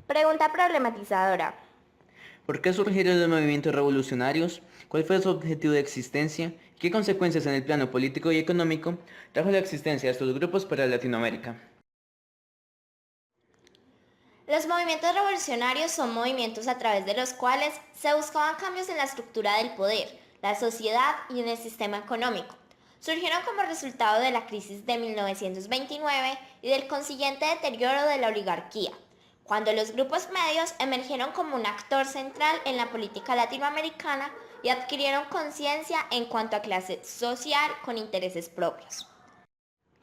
Pregunta problematizadora. ¿Por qué surgieron los movimientos revolucionarios? ¿Cuál fue su objetivo de existencia? ¿Qué consecuencias en el plano político y económico trajo la existencia de estos grupos para Latinoamérica? Los movimientos revolucionarios son movimientos a través de los cuales se buscaban cambios en la estructura del poder, la sociedad y en el sistema económico. Surgieron como resultado de la crisis de 1929 y del consiguiente deterioro de la oligarquía, cuando los grupos medios emergieron como un actor central en la política latinoamericana y adquirieron conciencia en cuanto a clase social con intereses propios.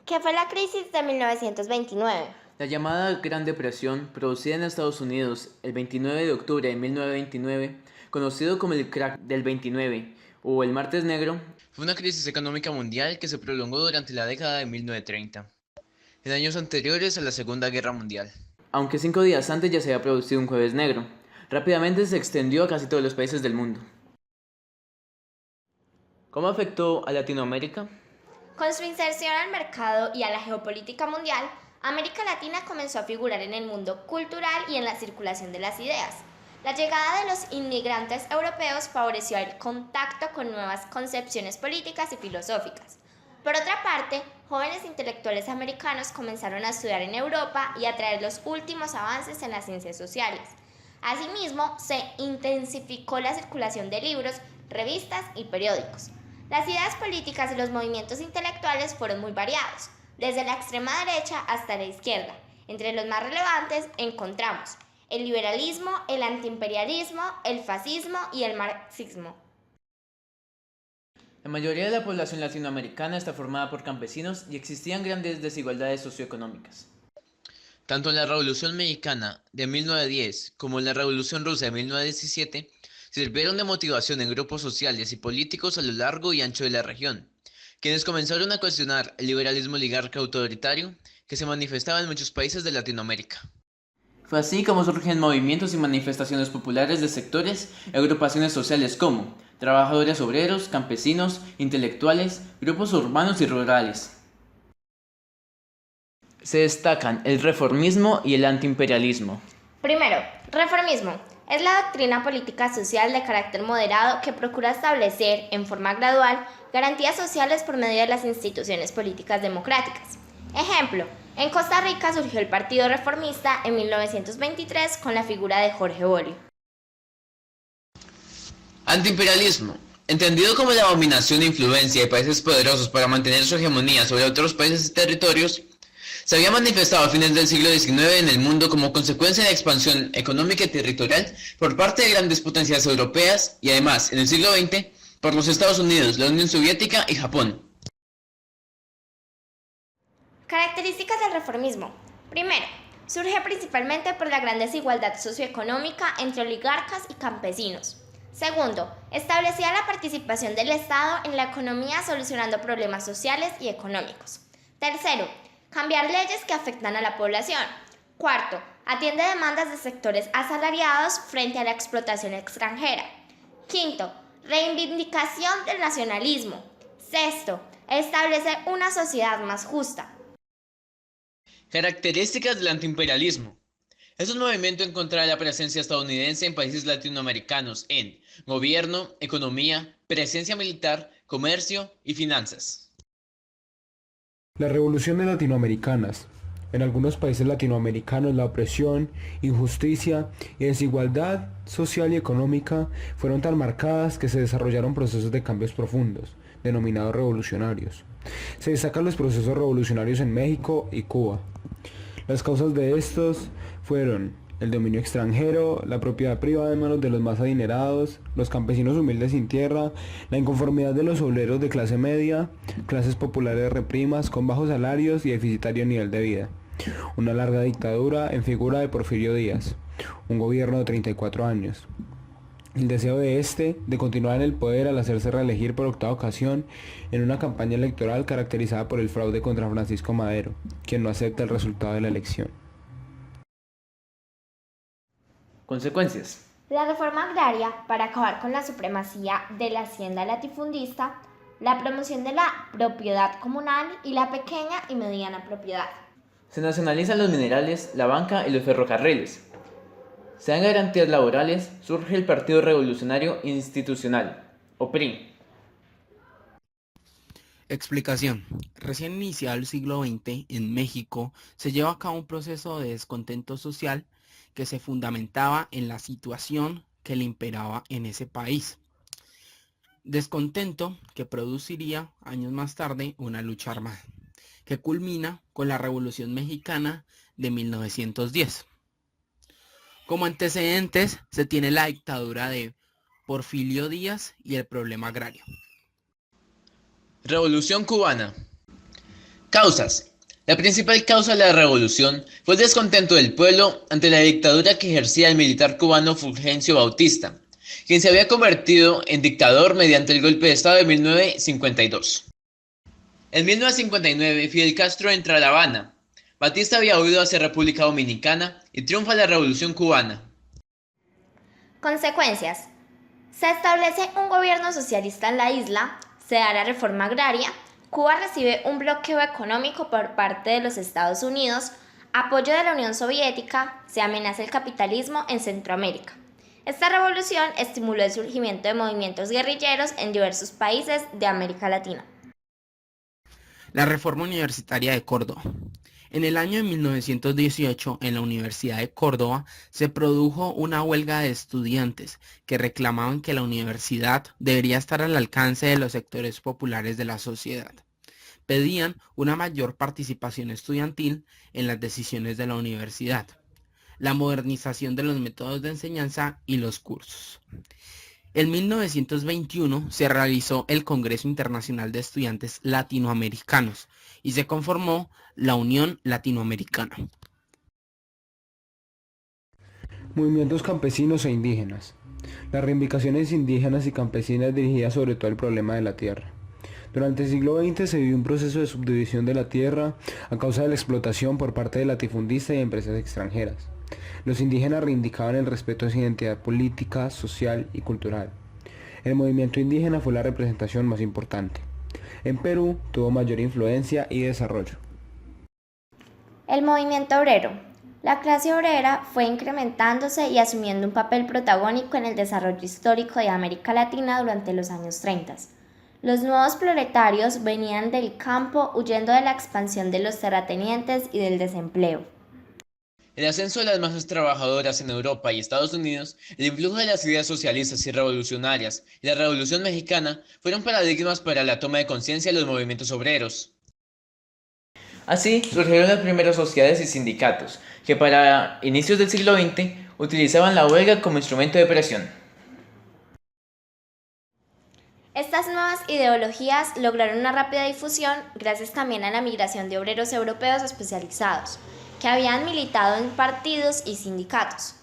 ¿Qué fue la crisis de 1929? La llamada Gran Depresión, producida en Estados Unidos el 29 de octubre de 1929, conocido como el crack del 29 o el Martes Negro, fue una crisis económica mundial que se prolongó durante la década de 1930, en años anteriores a la Segunda Guerra Mundial. Aunque 5 días antes ya se había producido un Jueves Negro, rápidamente se extendió a casi todos los países del mundo. ¿Cómo afectó a Latinoamérica? Con su inserción al mercado y a la geopolítica mundial, América Latina comenzó a figurar en el mundo cultural y en la circulación de las ideas. La llegada de los inmigrantes europeos favoreció el contacto con nuevas concepciones políticas y filosóficas. Por otra parte, jóvenes intelectuales americanos comenzaron a estudiar en Europa y a traer los últimos avances en las ciencias sociales. Asimismo, se intensificó la circulación de libros, revistas y periódicos. Las ideas políticas y los movimientos intelectuales fueron muy variados, desde la extrema derecha hasta la izquierda. Entre los más relevantes encontramos el liberalismo, el antiimperialismo, el fascismo y el marxismo. La mayoría de la población latinoamericana está formada por campesinos y existían grandes desigualdades socioeconómicas. Tanto en la Revolución Mexicana de 1910 como en la Revolución Rusa de 1917 sirvieron de motivación en grupos sociales y políticos a lo largo y ancho de la región, quienes comenzaron a cuestionar el liberalismo oligarca autoritario que se manifestaba en muchos países de Latinoamérica. Fue así como surgen movimientos y manifestaciones populares de sectores y agrupaciones sociales como trabajadores obreros, campesinos, intelectuales, grupos urbanos y rurales. Se destacan el reformismo y el antiimperialismo. Primero, reformismo. Es la doctrina política social de carácter moderado que procura establecer, en forma gradual, garantías sociales por medio de las instituciones políticas democráticas. Ejemplo, en Costa Rica surgió el Partido Reformista en 1923 con la figura de Jorge Bolio. Antiimperialismo. Entendido como la dominación e influencia de países poderosos para mantener su hegemonía sobre otros países y territorios, se había manifestado a fines del siglo XIX en el mundo como consecuencia de la expansión económica y territorial por parte de grandes potencias europeas y además, en el siglo XX, por los Estados Unidos, la Unión Soviética y Japón. Características del reformismo. Primero, surge principalmente por la gran desigualdad socioeconómica entre oligarcas y campesinos. Segundo, establecía la participación del Estado en la economía solucionando problemas sociales y económicos. Tercero, cambiar leyes que afectan a la población. Cuarto, atiende demandas de sectores asalariados frente a la explotación extranjera. Quinto, reivindicación del nacionalismo. Sexto, establece una sociedad más justa. Características del antiimperialismo. Es un movimiento en contra de la presencia estadounidense en países latinoamericanos en gobierno, economía, presencia militar, comercio y finanzas. Las revoluciones latinoamericanas. En algunos países latinoamericanos la opresión, injusticia y desigualdad social y económica fueron tan marcadas que se desarrollaron procesos de cambios profundos, denominados revolucionarios. Se destacan los procesos revolucionarios en México y Cuba. Las causas de estos fueron el dominio extranjero, la propiedad privada en manos de los más adinerados, los campesinos humildes sin tierra, la inconformidad de los obreros de clase media, clases populares reprimas con bajos salarios y deficitario nivel de vida. Una larga dictadura en figura de Porfirio Díaz, un gobierno de 34 años. El deseo de de continuar en el poder al hacerse reelegir por octava ocasión en una campaña electoral caracterizada por el fraude contra Francisco Madero, quien no acepta el resultado de la elección. Consecuencias. La reforma agraria para acabar con la supremacía de la hacienda latifundista, la promoción de la propiedad comunal y la pequeña y mediana propiedad. Se nacionalizan los minerales, la banca y los ferrocarriles. se dan garantías laborales, surge el Partido Revolucionario Institucional, o PRI. Explicación. Recién iniciado el siglo XX, en México se lleva a cabo un proceso de descontento social que se fundamentaba en la situación que le imperaba en ese país. Descontento que produciría años más tarde una lucha armada, que culmina con la Revolución Mexicana de 1910. Como antecedentes se tiene la dictadura de Porfirio Díaz y el problema agrario. Revolución cubana. Causas. La principal causa de la revolución fue el descontento del pueblo ante la dictadura que ejercía el militar cubano Fulgencio Bautista, quien se había convertido en dictador mediante el golpe de Estado de 1952. En 1959, Fidel Castro entra a La Habana. Batista había huido hacia República Dominicana y triunfa la Revolución cubana. Consecuencias. Se establece un gobierno socialista en la isla, se da la reforma agraria, Cuba recibe un bloqueo económico por parte de los Estados Unidos, apoyo de la Unión Soviética, se amenaza el capitalismo en Centroamérica. Esta revolución estimuló el surgimiento de movimientos guerrilleros en diversos países de América Latina. La Reforma Universitaria de Córdoba. En el año de 1918, en la Universidad de Córdoba, se produjo una huelga de estudiantes que reclamaban que la universidad debería estar al alcance de los sectores populares de la sociedad. Pedían una mayor participación estudiantil en las decisiones de la universidad, la modernización de los métodos de enseñanza y los cursos. En 1921 se realizó el Congreso Internacional de Estudiantes Latinoamericanos y se conformó la Unión Latinoamericana. Movimientos campesinos e indígenas. Las reivindicaciones indígenas y campesinas dirigidas sobre todo al problema de la tierra. Durante el siglo XX se vivió un proceso de subdivisión de la tierra a causa de la explotación por parte de latifundistas y empresas extranjeras. Los indígenas reivindicaban el respeto a su identidad política, social y cultural. El movimiento indígena fue la representación más importante. En Perú tuvo mayor influencia y desarrollo. El movimiento obrero. La clase obrera fue incrementándose y asumiendo un papel protagónico en el desarrollo histórico de América Latina durante los años 30. Los nuevos proletarios venían del campo huyendo de la expansión de los terratenientes y del desempleo. El ascenso de las masas trabajadoras en Europa y Estados Unidos, el influjo de las ideas socialistas y revolucionarias y la Revolución Mexicana fueron paradigmas para la toma de conciencia de los movimientos obreros. Así surgieron las primeras sociedades y sindicatos, que para inicios del siglo XX utilizaban la huelga como instrumento de presión. Estas nuevas ideologías lograron una rápida difusión gracias también a la migración de obreros europeos especializados, que habían militado en partidos y sindicatos.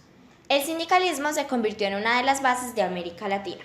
El sindicalismo se convirtió en una de las bases de América Latina.